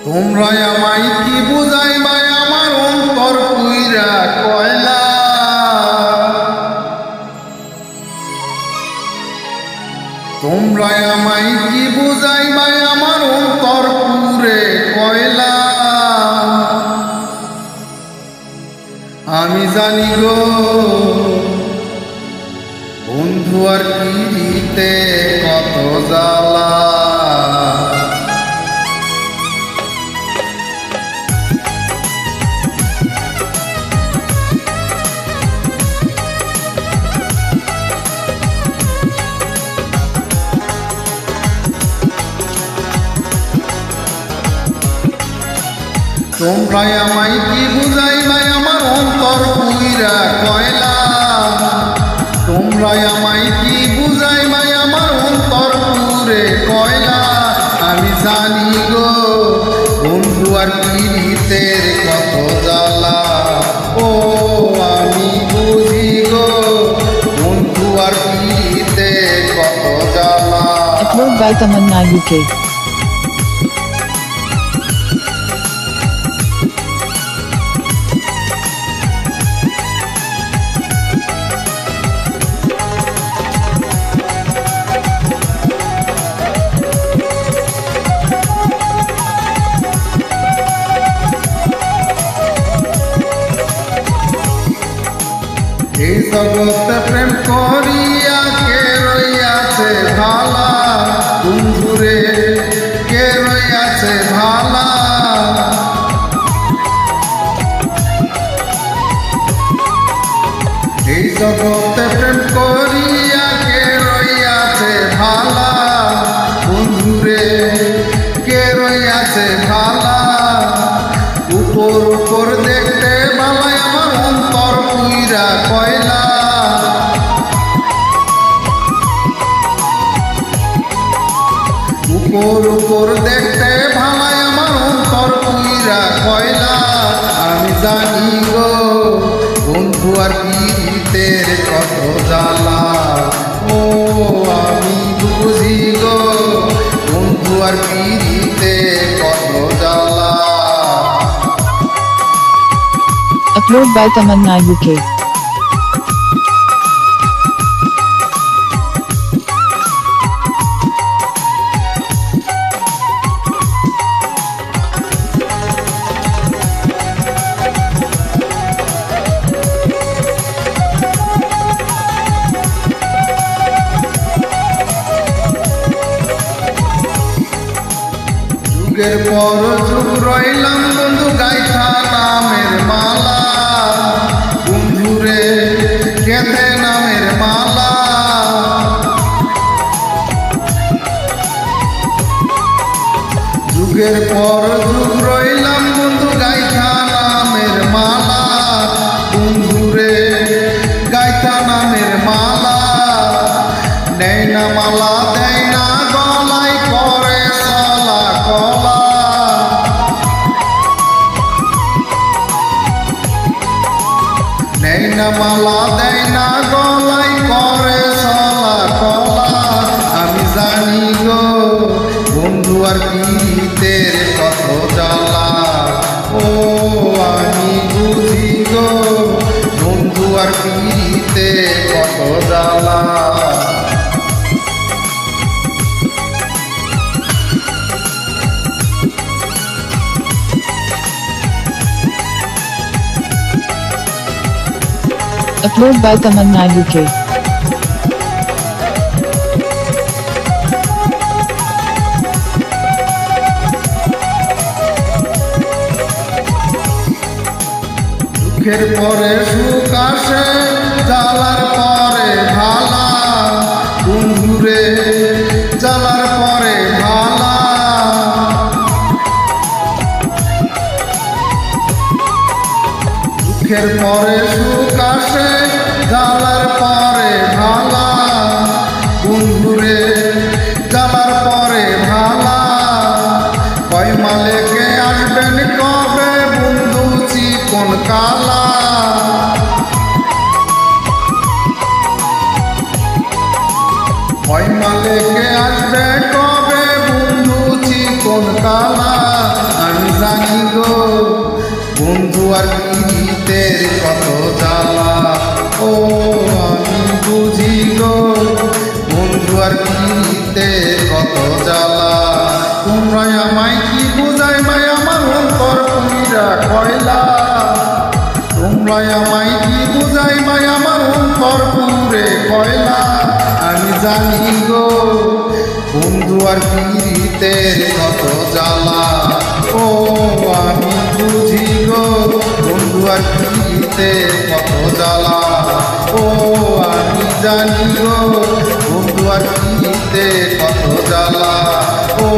তোমরা আমায় কি বুঝাইবা আমার অন্তর পুইরা কয়লা। তোমরা আমায় কি বুঝাইবা আমার অন্তর পুরে কয়লা। আমি জানি গো বন্ধু আর পিড়িতে কত জ্বালা। তোমরা আমায় কি বুঝাইবা আমার অন্তর পুইরা কয়লা। তোমরা আমায় কি বুঝাইবা আমার অন্তর পুরে কয়লা। আমি জানি গো বন্ধু আর পিড়িতের কত জ্বালা। ও আমি বুঝি গো বন্ধু আর পিড়িতের কত জ্বালা। Upload by Tamanna UK. এই জগতে প্রেম করিয়া কে রইয়াছে ভালা। বন্ধুরে কে রইয়াছে ভালা। এই জগতে প্রেম করিয়া কে রইয়াছে ভালা। বন্ধুরে কে রইয়াছে ভালা। উপর উপর দেখতে বালাই আমার অন্তর পুইরা কয়লা। উপর উপর দেখতে ভালাই আমার অন্তর পুইরা কয়লা। আমি জানি গো বন্ধু আর পিড়িতের কত জ্বালা। ও আমি বুঝি গো বন্ধু আর পিড়িতের কত জ্বালা। Upload by Tamanna UK. যুগের পর যুগ রইলাম বন্ধু গাইথা নামের মালা। বন্ধুরে গেথে নামের মালা। যুগের পর যুগ রইলাম বন্ধু গাইথা নামের মালা। বন্ধুরে গাইথা নামের মালা। নেই না মালা দেয় না গলায় করে চলা কলা। নেই না মালা দেয় না গলায় করে চলা কলা। আমি জানি গো বন্ধু আর পিড়িতের কত জ্বালা। ও আমি বুঝি গো বন্ধু আর পিড়িতের কত জ্বালা। Upload by Tamanna UK. দুঃখের পরে সুখ আসে জ্বালার পরে ভালা। বন্ধুরে জ্বালার পরে ভালা। দুঃখের পরে সুখ আসে জ্বালার পরে ভালা। বন্ধুরে জ্বালার পরে ভালা। কয় মালেকে আসবেন কবে বন্ধু চিকন কালা। কয় মালেকে আসবে কবে বন্ধু চিকন কালা। আমি আর পীড়িতের কত জ্বালা ও আমি বুঝি গো বন্ধু আর পীড়িতের কত জ্বালা তোমরা আমায় কি বুঝাই ভাই আমার অন্তর পুইরা কয়লা তোমরা আমায় কি বুঝাই ভাই আমার অন্তর পুরে কয়লা আমি জানি গো বন্ধু আর পীড়িতের কত জ্বালা ও আমি বুঝি গো বন্ধু আর পীড়িতের কত জ্বালা ও আমি জানি গো বন্ধু আর পীড়িতের কত জ্বালা ও